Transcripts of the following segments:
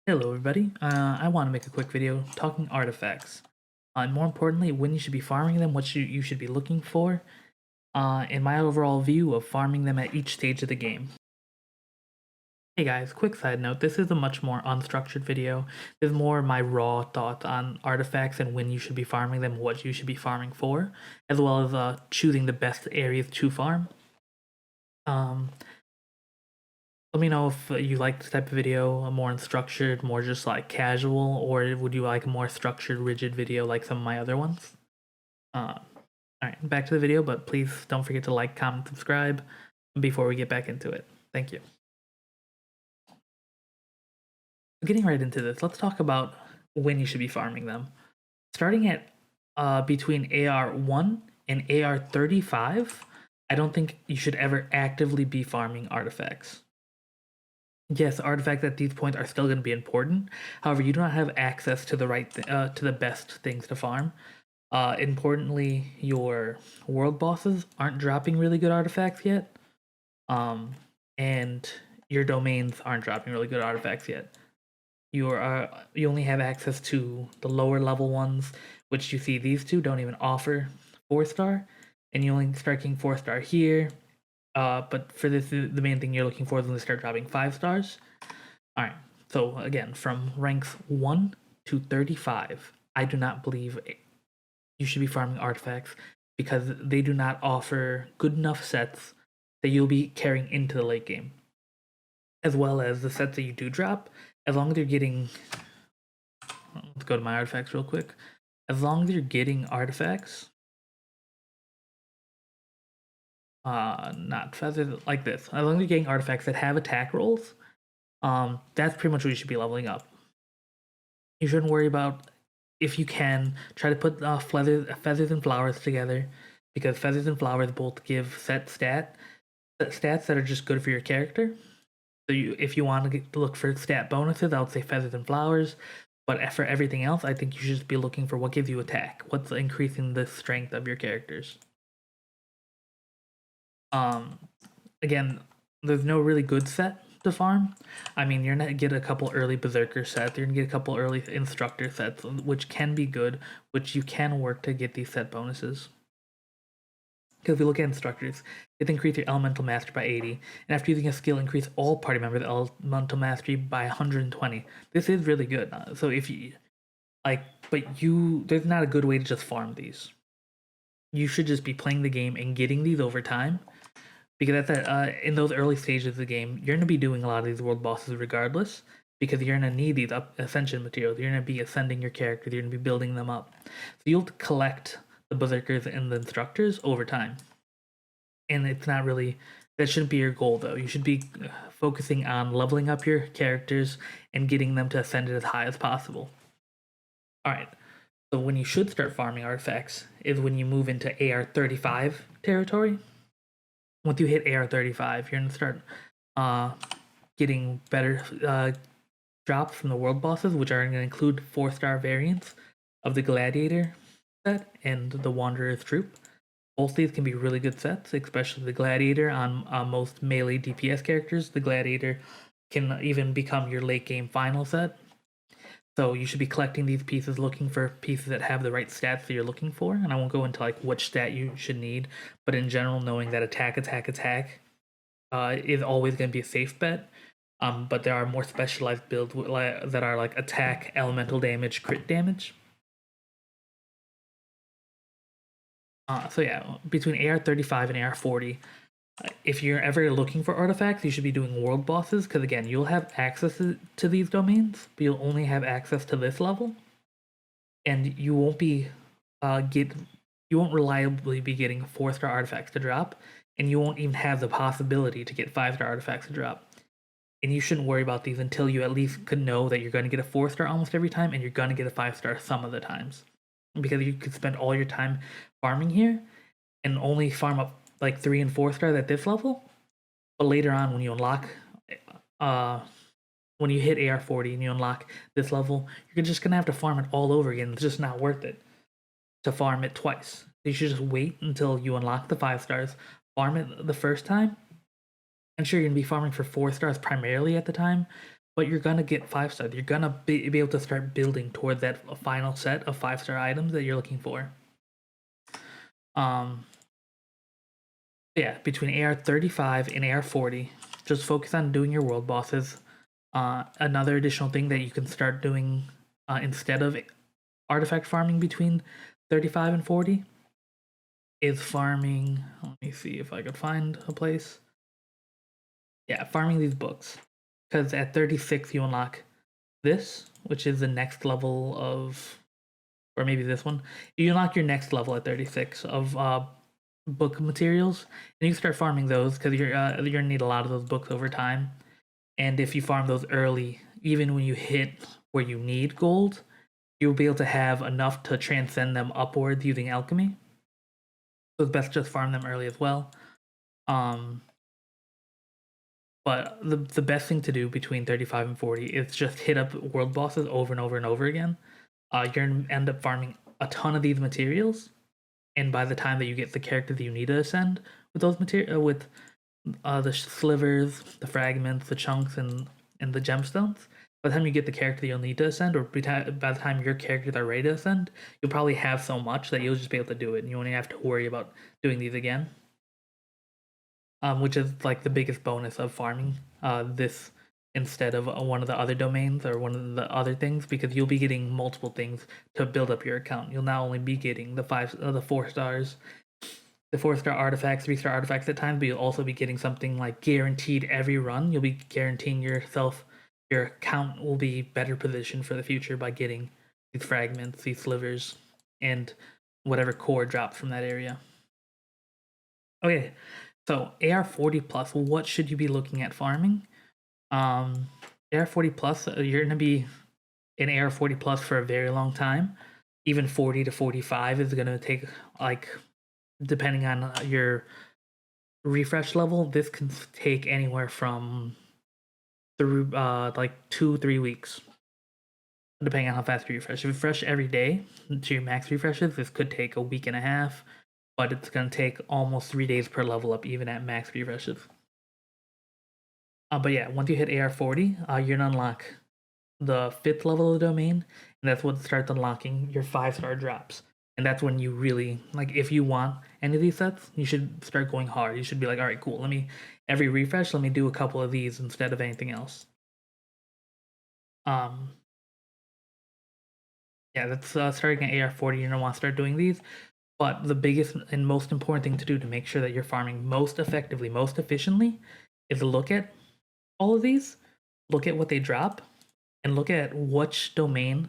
Hello everybody, I want to make a quick video talking artifacts. And more importantly, when you should be farming them, what you should be looking for, and my overall view of farming them at each stage of the game. Hey guys, quick side note, this is a much more unstructured video. This is more my raw thoughts on artifacts and when you should be farming them, what you should be farming for, as well as choosing the best areas to farm. Let me know if you like this type of video, a more unstructured, more just like casual, or would you like a more structured, rigid video like some of my other ones? Alright, back to the video, but please don't forget to like, comment, subscribe before we get back into it. Thank you. Getting right into this, let's talk about when you should be farming them. Starting at between AR1 and AR35, I don't think you should ever actively be farming artifacts. Yes, artifacts at these points are still going to be important. However, you do not have access to the to the best things to farm. Importantly, your world bosses aren't dropping really good artifacts yet, and your domains aren't dropping really good artifacts yet. You only have access to the lower level ones, which you see these two don't even offer 4-star, and you only start getting 4-star here. But for this, the main thing you're looking for is when they start dropping 5 stars. Alright, so again, from ranks 1 to 35, I do not believe you should be farming artifacts because they do not offer good enough sets that you'll be carrying into the late game. As well as the sets that you do drop, as long as you're getting... Let's go to my artifacts real quick. As long as you're getting artifacts... not feathers like this. As long as you're getting artifacts that have attack rolls, that's pretty much what you should be leveling up. You shouldn't worry about, if you can, try to put feathers and flowers together, because feathers and flowers both give stats that are just good for your character. So if you want to look for stat bonuses, I would say feathers and flowers. But for everything else, I think you should just be looking for what gives you attack, what's increasing the strength of your characters. Again, there's no really good set to farm. I mean, you're gonna get a couple early berserker sets, you're gonna get a couple early instructor sets, which can be good, which you can work to get these set bonuses. Because if we look at instructors, it increase your elemental mastery by 80, and after using a skill, increase all party members' elemental mastery by 120. This is really good. So if you there's not a good way to just farm these. You should just be playing the game and getting these over time. Because in those early stages of the game, you're going to be doing a lot of these world bosses regardless, because you're going to need these ascension materials. You're going to be ascending your characters, you're going to be building them up. So you'll collect the berserkers and the instructors over time. And it's not really, that shouldn't be your goal though. You should be focusing on leveling up your characters and getting them to ascend as high as possible. Alright, so when you should start farming artifacts is when you move into AR35 territory. Once you hit AR35, you're going to start getting better drops from the world bosses, which are going to include 4-star variants of the Gladiator set and the Wanderer's Troop. Both these can be really good sets, especially the Gladiator on most melee DPS characters. The Gladiator can even become your late game final set. So you should be collecting these pieces, looking for pieces that have the right stats that you're looking for. And I won't go into like which stat you should need, but in general, knowing that attack is always going to be a safe bet. But there are more specialized builds that are like attack, elemental damage, crit damage. So yeah, between AR35 and AR40, if you're ever looking for artifacts, you should be doing world bosses, because again, you'll have access to these domains, but you'll only have access to this level, and you won't be you won't reliably be getting 4-star artifacts to drop, and you won't even have the possibility to get 5-star artifacts to drop. And you shouldn't worry about these until you at least could know that you're going to get a 4-star almost every time, and you're going to get a 5-star some of the times, because you could spend all your time farming here and only farm up like 3 and 4 stars at this level, but later on when you unlock when you hit AR40 and you unlock this level, you're just gonna have to farm it all over again. It's just not worth it to farm it twice. You should just wait until you unlock the 5 stars, farm it the first time, and sure, you're gonna be farming for 4 stars primarily at the time, but you're gonna get 5 stars. You're gonna be able to start building toward that final set of 5-star items that you're looking for. Yeah, between AR 35 and AR 40, just focus on doing your world bosses. Another additional thing that you can start doing instead of artifact farming between 35 and 40 is farming. Let me see if I could find a place. Yeah, farming these books. Because at 36, you unlock this, which is the next level of, or maybe this one. You unlock your next level at 36 of book materials, and you start farming those because you're gonna need a lot of those books over time. And if you farm those early, even when you hit where you need gold, you'll be able to have enough to transcend them upwards using alchemy. So it's best just farm them early as well. But the best thing to do between 35 and 40 is just hit up world bosses over and over and over again. You're gonna end up farming a ton of these materials, and by the time that you get the character that you need to ascend with those with the slivers, the fragments, the chunks, and the gemstones, by the time you get the character you'll need to ascend, or by the time your characters are ready to ascend, you'll probably have so much that you'll just be able to do it, and you won't have to worry about doing these again. Which is like the biggest bonus of farming this instead of one of the other domains or one of the other things, because you'll be getting multiple things to build up your account. You'll not only be getting the 4 stars, the 4-star artifacts, 3-star artifacts at times, but you'll also be getting something like guaranteed every run. You'll be guaranteeing yourself your account will be better positioned for the future by getting these fragments, these slivers, and whatever core drops from that area. Okay, so AR 40 plus, what should you be looking at farming? AR 40 plus, you're gonna be in AR 40 plus for a very long time. Even 40 to 45 is gonna take, like, depending on your refresh level, this can take anywhere from through like 2-3 weeks, depending on how fast you refresh. If you refresh every day to your max refreshes, this could take a week and a half, but it's going to take almost 3 days per level up, even at max refreshes. But yeah, once you hit AR 40, you're going to unlock the 5th level of the domain, and that's what starts unlocking your 5-star drops. And that's when you really, like, if you want any of these sets, you should start going hard. You should be like, all right, cool, every refresh, let me do a couple of these instead of anything else. Yeah, that's starting at AR 40, you're going to want to start doing these. But the biggest and most important thing to do to make sure that you're farming most effectively, most efficiently, is look at all of these, look at what they drop, and look at which domain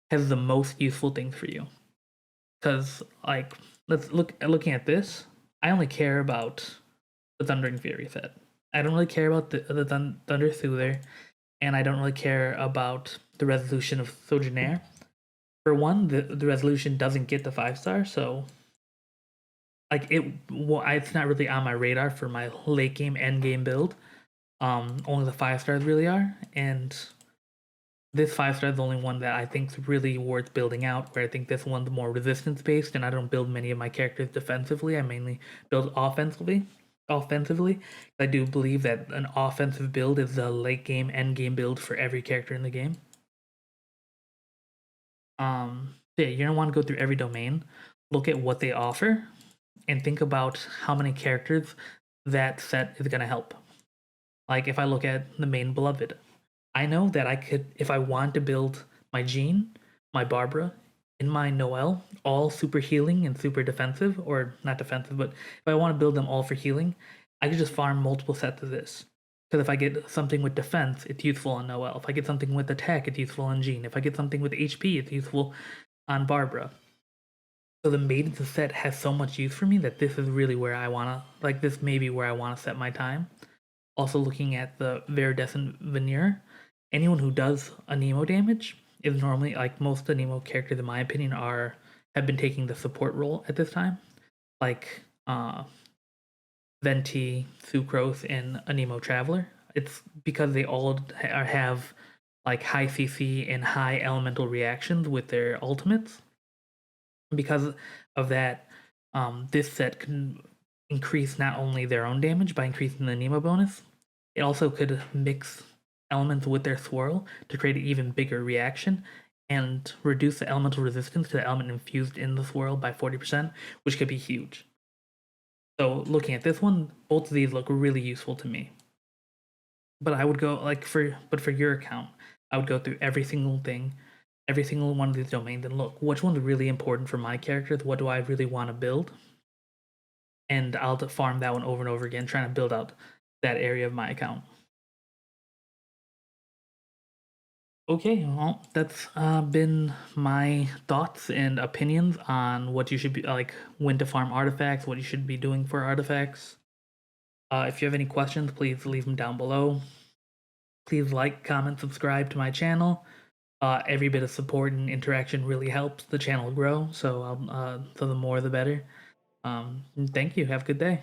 has the most useful things for you. Because, like, looking at this, I only care about the Thundering Fury set. I don't really care about the Thunder Soother, and I don't really care about the resolution of Sojourner. For one, the resolution doesn't get the 5-star, so like it's not really on my radar for my late game, end game build. Only the 5-stars really are, and this 5-star is the only one that I think is really worth building out. Where I think this one's more resistance based, and I don't build many of my characters defensively. I mainly build offensively. I do believe that an offensive build is the late game, end game build for every character in the game. Yeah, you're gonna want to go through every domain, look at what they offer, and think about how many characters that set is gonna help. Like if I look at the main beloved, I know that I could, if I want to build my Jean, my Barbara, and my Noelle, all super healing and super defensive, or not defensive, but if I want to build them all for healing, I could just farm multiple sets of this. Because if I get something with defense, it's useful on Noelle. If I get something with attack, it's useful on Jean. If I get something with HP, it's useful on Barbara. So the Maidens set has so much use for me that this is really where I wanna, like, this may be where I wanna set my time. Also looking at the Viridescent Veneer, anyone who does Anemo damage is normally, like, most Anemo characters in my opinion have been taking the support role at this time. Like Venti, Sucrose, and Anemo Traveler. It's because they all have like high CC and high elemental reactions with their ultimates. Because of that, this set can increase not only their own damage by increasing the Nemo bonus, it also could mix elements with their swirl to create an even bigger reaction and reduce the elemental resistance to the element infused in the swirl by 40%, which could be huge. So looking at this one, both of these look really useful to me. But I would go for your account, I would go through every single thing, every single one of these domains and look which one's really important for my characters, what do I really want to build, and I'll farm that one over and over again, trying to build out that area of my account. Okay, well, that's been my thoughts and opinions on what you should be like, when to farm artifacts, what you should be doing for artifacts. If you have any questions, please leave them down below. Please like, comment, subscribe to my channel. Every bit of support and interaction really helps the channel grow, so so the more the better. Thank you. Have a good day.